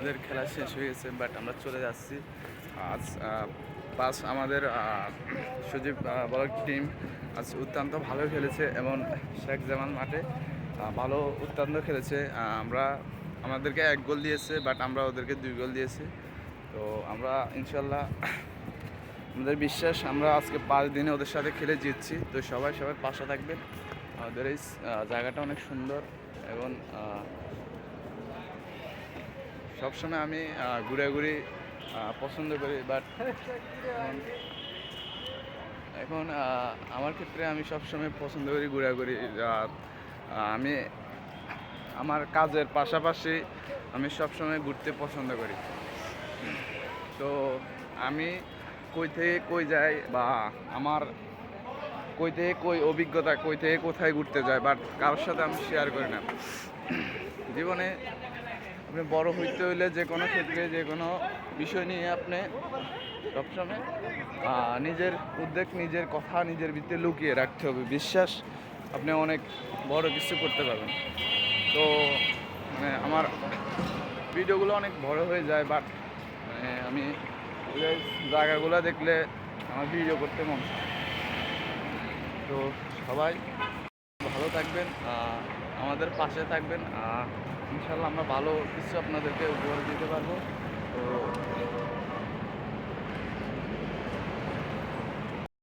আমাদের খেলা শেষ হয়ে গেছে, বাট আমরা চলে যাচ্ছি। আজ পাস আমাদের সজীব বলার টিম আজ অত্যন্ত ভালো খেলেছে এবং শেখ জামাল মাঠে ভালো অত্যন্ত খেলেছে। আমাদেরকে 1 গোল দিয়েছে, বাট আমরা ওদেরকে 2 গোল দিয়েছি। তো আমরা ইনশাল্লাহ আমাদের বিশ্বাস আমরা আজকে 5 দিনে ওদের সাথে খেলে জিতছি। তো সবাই পাশে থাকবেন। আমাদের এই জায়গাটা অনেক সুন্দর এবং সবসময় আমি ঘুরাঘুরি পছন্দ করি, বাট এখন আমার ক্ষেত্রে আমি সবসময় পছন্দ করি ঘোরাঘুরি। আমি আমার কাজের পাশাপাশি আমি সবসময় ঘুরতে পছন্দ করি। তো আমি কই থেকে কই যাই বা আমার কই থেকে কই অভিজ্ঞতা কই থেকে কোথায় ঘুরতে যায়, বাট কারোর সাথে আমি শেয়ার করি না। জীবনে আপনি বড় হইতে হইলে যে কোনো ক্ষেত্রে যে কোনো বিষয় নিয়ে আপনি সবসময় নিজের উদ্বেগ, নিজের কথা নিজের ভিতরে লুকিয়ে রাখতে হবে। বিশ্বাস আপনি অনেক বড় কিছু করতে পারবেন। তো মানে আমার ভিডিওগুলো অনেক বড় হয়ে যায়, বাট মানে আমি জায়গাগুলো দেখলে আমার ভিডিও করতে মন চায়। তো সবাই ভালো থাকবেন, আমাদের পাশে থাকবেন। ইনশাল্লাহ আমরা ভালো কিছু আপনাদেরকে উপহার দিতে পারবো। তো